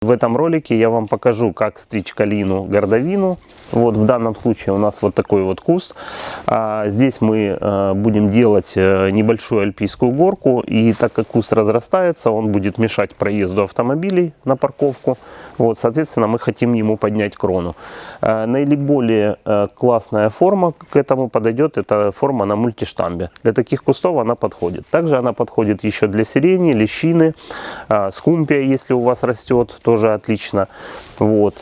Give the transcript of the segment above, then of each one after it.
В этом ролике я вам покажу, как стричь калину гордовину. Вот в данном случае у нас вот такой вот куст. Здесь мы будем делать небольшую альпийскую горку. И так как куст разрастается, он будет мешать проезду автомобилей на парковку. Вот, соответственно, мы хотим ему поднять крону. Наиболее классная форма к этому подойдет. Это форма на мультиштамбе. Для таких кустов она подходит. Также она подходит еще для сирени, лещины, скумпия, если у вас растет. Тоже отлично. Вот.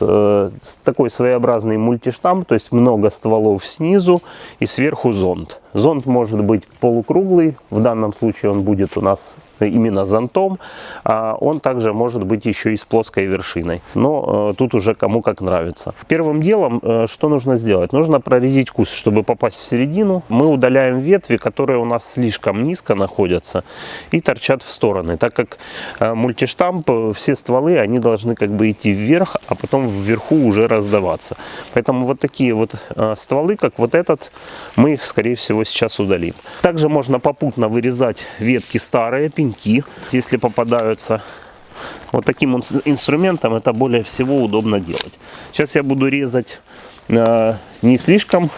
Такой своеобразный мультиштамп, то есть много стволов снизу и сверху зонт. Зонт может быть полукруглый, в данном случае он будет у нас именно зонтом. Он также может быть еще и с плоской вершиной, но тут уже кому как нравится. Первым делом, что нужно сделать? Нужно проредить куст, чтобы попасть в середину. Мы удаляем ветви, которые у нас слишком низко находятся и торчат в стороны, так как мультиштамп, все стволы, они должны как бы идти вверх, а потом вверху уже раздаваться. Поэтому вот такие вот стволы, как вот этот, мы их, скорее всего, сейчас удалим. Также можно попутно вырезать ветки старые, пеньки, если попадаются. Вот таким инструментом это более всего удобно делать. Сейчас я буду резать не слишком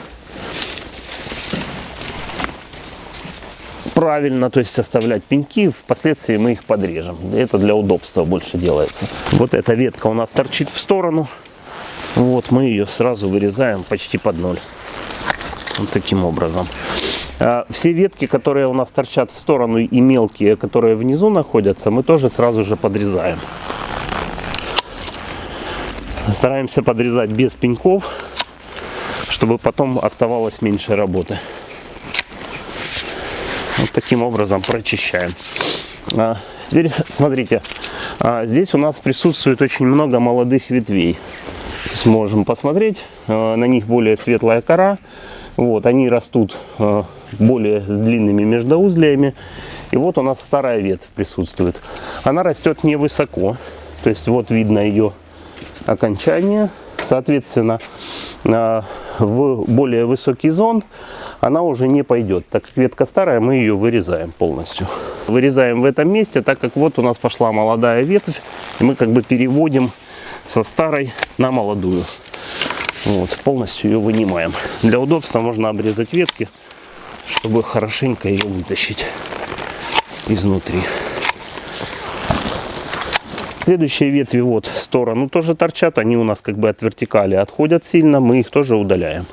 правильно, то есть оставлять пеньки, впоследствии мы их подрежем. Это для удобства больше делается. Вот эта ветка у нас торчит в сторону. Вот мы ее сразу вырезаем почти под ноль. Вот таким образом. Все ветки, которые у нас торчат в сторону, и мелкие, которые внизу находятся, мы тоже сразу же подрезаем. Стараемся подрезать без пеньков, чтобы потом оставалось меньше работы. Вот таким образом прочищаем. Теперь смотрите, здесь у нас присутствует очень много молодых ветвей. Можем посмотреть, на них более светлая кора. Вот, они растут более с длинными междоузлиями. И вот у нас старая ветвь присутствует. Она растет невысоко. То есть вот видно ее окончание. Соответственно, в более высокий зонт она уже не пойдет. Так как ветка старая, мы ее вырезаем полностью. Вырезаем в этом месте, так как вот у нас пошла молодая ветвь. И мы как бы переводим со старой на молодую. Вот, полностью ее вынимаем. Для удобства можно обрезать ветки, чтобы хорошенько ее вытащить изнутри. Следующие ветви вот в сторону тоже торчат. Они у нас как бы от вертикали отходят сильно. Мы их тоже удаляем.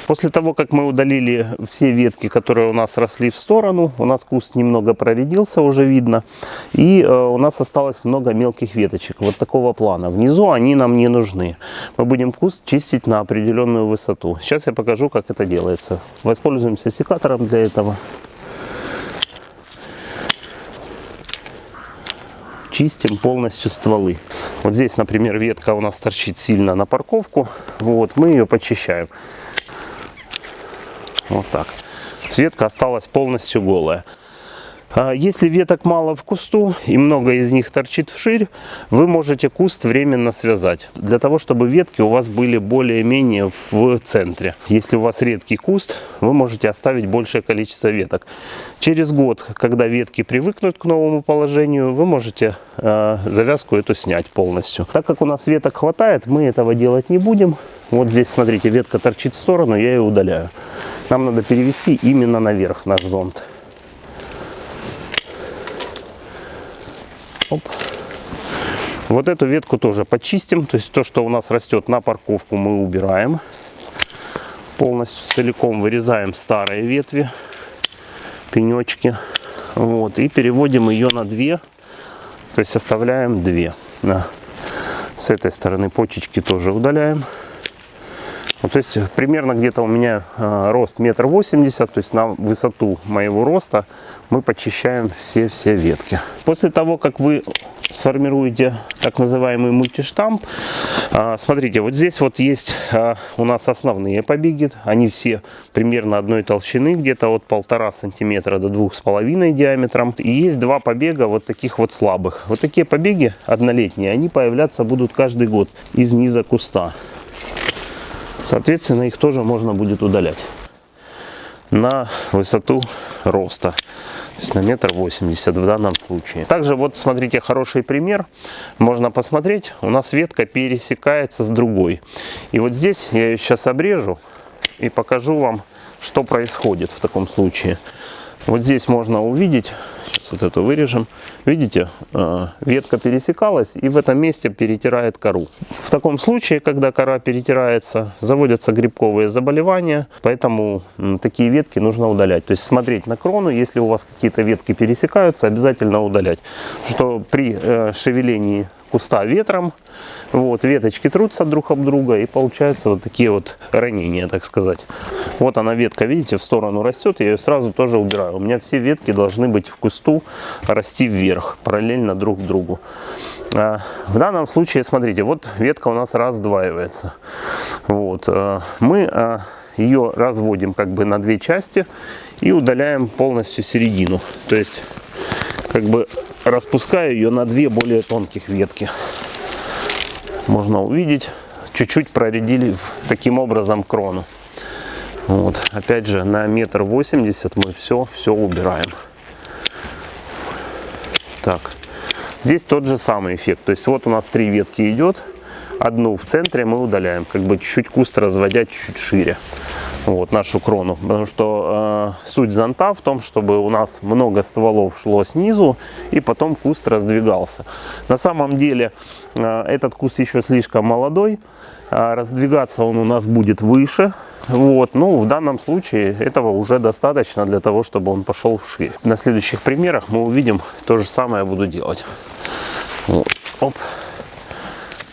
После того, как мы удалили все ветки, которые у нас росли в сторону, у нас куст немного проредился, уже видно. И у нас осталось много мелких веточек вот такого плана. Внизу они нам не нужны. Мы будем куст чистить на определенную высоту. Сейчас я покажу, как это делается. Воспользуемся секатором для этого. Чистим полностью стволы. Вот здесь, например, ветка у нас торчит сильно на парковку. Вот, мы ее почищаем. Вот так. Ветка осталась полностью голая. Если веток мало в кусту и много из них торчит вширь, вы можете куст временно связать. Для того, чтобы ветки у вас были более-менее в центре. Если у вас редкий куст, вы можете оставить большее количество веток. Через год, когда ветки привыкнут к новому положению, вы можете завязку эту снять полностью. Так как у нас веток хватает, мы этого делать не будем. Вот здесь, смотрите, ветка торчит в сторону, я ее удаляю. Нам надо перевести именно наверх наш зонт. Оп. Вот эту ветку тоже почистим. То есть то, что у нас растет на парковку, мы убираем. Полностью целиком вырезаем старые ветви, пенечки. Вот, и переводим ее на две. То есть оставляем две. Да. С этой стороны почечки тоже удаляем. Вот, то есть примерно где-то у меня рост 1,80 м, то есть на высоту моего роста мы почищаем все ветки. После того, как вы сформируете так называемый мультиштамп, смотрите, вот здесь вот есть у нас основные побеги, они все примерно одной толщины, где-то от 1,5 сантиметра до 2,5 диаметром. И есть два побега вот таких вот слабых. Вот такие побеги однолетние, они появляться будут каждый год из низа куста. Соответственно, их тоже можно будет удалять на высоту роста. есть на 1,80 м в данном случае. Также вот смотрите, хороший пример. Можно посмотреть, у нас ветка пересекается с другой. И вот здесь я ее сейчас обрежу и покажу вам, что происходит в таком случае. Вот здесь можно увидеть, сейчас вот эту вырежем, видите, ветка пересекалась и в этом месте перетирает кору. В таком случае, когда кора перетирается, заводятся грибковые заболевания, поэтому такие ветки нужно удалять. То есть смотреть на крону, если у вас какие-то ветки пересекаются, обязательно удалять. Что при шевелении куста ветром, вот, веточки трутся друг об друга и получаются вот такие вот ранения, так сказать. Вот она ветка, видите, в сторону растет, я ее сразу тоже убираю. У меня все ветки должны быть в кусту расти вверх, параллельно друг другу. В данном случае, смотрите, вот ветка у нас раздваивается. Вот, мы ее разводим как бы на две части и удаляем полностью середину. То есть, как бы распускаю ее на две более тонких ветки. Можно увидеть, чуть-чуть проредили таким образом крону. Вот. Опять же, на 1,80 м мы все убираем. Так, здесь тот же самый эффект. То есть вот у нас 3 ветки идет. Одну в центре мы удаляем, как бы чуть-чуть куст разводя чуть шире. Вот, нашу крону. Потому что суть зонта в том, чтобы у нас много стволов шло снизу и потом куст раздвигался. На самом деле этот куст еще слишком молодой. Раздвигаться он у нас будет выше. Вот, ну, в данном случае этого уже достаточно для того, чтобы он пошел вширь. На следующих примерах мы увидим то же самое буду делать. Вот, оп.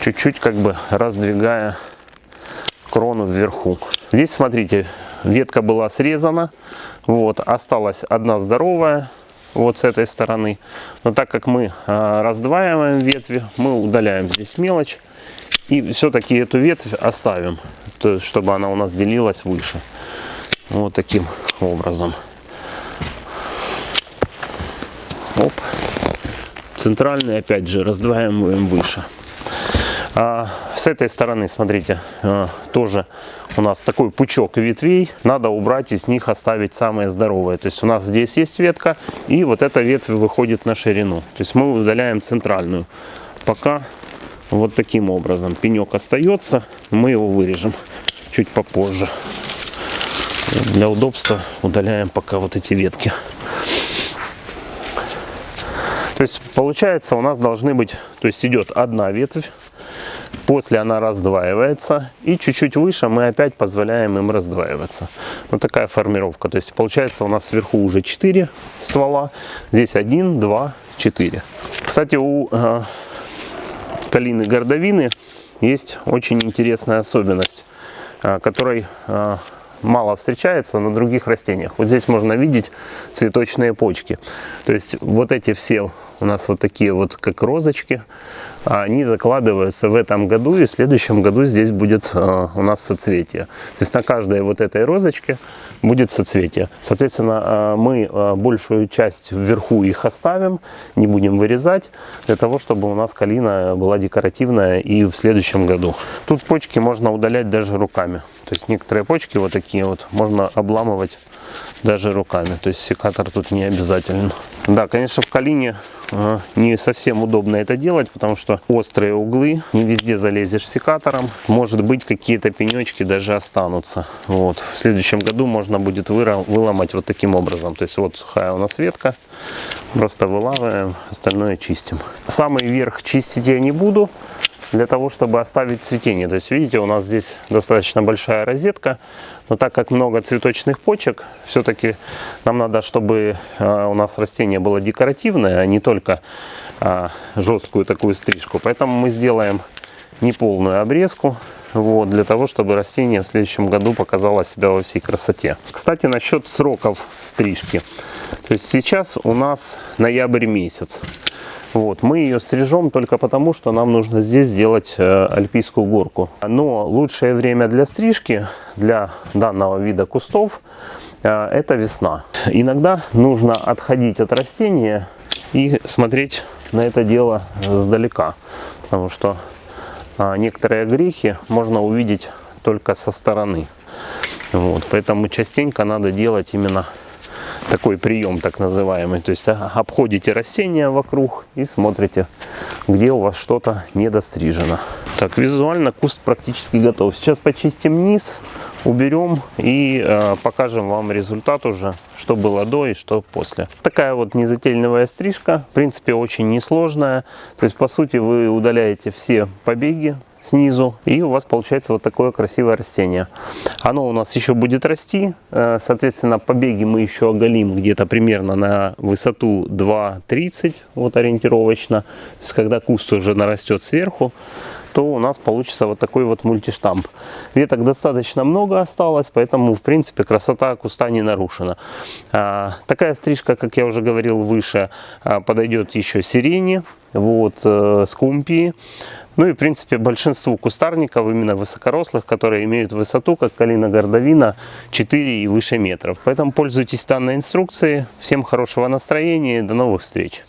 Чуть-чуть как бы раздвигая крону вверху. Здесь, смотрите, ветка была срезана, вот, осталась одна здоровая, вот с этой стороны. Но так как мы раздваиваем ветви, мы удаляем здесь мелочь и все-таки эту ветвь оставим, то есть, чтобы она у нас делилась выше. Вот таким образом. Оп. Центральный опять же раздваиваем выше. С этой стороны, смотрите, тоже у нас такой пучок ветвей. Надо убрать, из них оставить самые здоровые. То есть у нас здесь есть ветка, и вот эта ветвь выходит на ширину. То есть мы удаляем центральную. Пока вот таким образом. Пенек остается, мы его вырежем чуть попозже. Для удобства удаляем пока вот эти ветки. То есть получается у нас должны быть, то есть идет одна ветвь. После она раздваивается, и чуть-чуть выше мы опять позволяем им раздваиваться. Вот такая формировка. То есть получается у нас сверху уже 4 ствола, здесь 1, 2, 4. Кстати, у калины гордовины есть очень интересная особенность, которой мало встречается на других растениях. Вот здесь можно видеть цветочные почки. То есть вот эти все у нас вот такие вот как розочки, они закладываются в этом году, и в следующем году здесь будет у нас соцветие. То есть на каждой вот этой розочке будет соцветие. Соответственно, мы большую часть вверху их оставим, не будем вырезать, для того, чтобы у нас калина была декоративная и в следующем году. Тут почки можно удалять даже руками. То есть некоторые почки вот такие вот можно обламывать даже руками. То есть секатор тут не обязателен. Да, конечно, в калине не совсем удобно это делать, потому что острые углы, не везде залезешь секатором. Может быть, какие-то пенечки даже останутся. Вот. В следующем году можно будет выломать вот таким образом. То есть вот сухая у нас ветка, просто вылавливаем, остальное чистим. Самый верх чистить я не буду, для того, чтобы оставить цветение. То есть, видите, у нас здесь достаточно большая розетка, но так как много цветочных почек, все-таки нам надо, чтобы у нас растение было декоративное, а не только жесткую такую стрижку. Поэтому мы сделаем неполную обрезку, вот, для того, чтобы растение в следующем году показало себя во всей красоте. Кстати, насчет сроков стрижки. То есть сейчас у нас ноябрь месяц. Вот, мы ее стрижем только потому, что нам нужно здесь сделать альпийскую горку. Но лучшее время для стрижки для данного вида кустов это весна. Иногда нужно отходить от растения и смотреть на это дело сдалека, потому что некоторые огрехи можно увидеть только со стороны. Вот, поэтому частенько надо делать именно такой прием так называемый. То есть обходите растения вокруг и смотрите, где у вас что-то недострижено. Так, визуально куст практически готов. Сейчас почистим низ, уберем и покажем вам результат уже, что было до и что после. Такая вот незатейливая стрижка, в принципе, очень несложная. То есть, по сути, вы удаляете все побеги снизу, и у вас получается вот такое красивое растение. Оно у нас еще будет расти, соответственно, побеги мы еще оголим где-то примерно на высоту 2,30, вот ориентировочно. То есть, когда куст уже нарастет сверху, то у нас получится вот такой вот мультиштамп. Веток достаточно много осталось, поэтому, в принципе, красота куста не нарушена. Такая стрижка, как я уже говорил выше, подойдет еще сирени, вот, скумпии. Ну и, в принципе, большинству кустарников, именно высокорослых, которые имеют высоту, как калина гордовина, 4 и выше метров. Поэтому пользуйтесь данной инструкцией. Всем хорошего настроения и до новых встреч!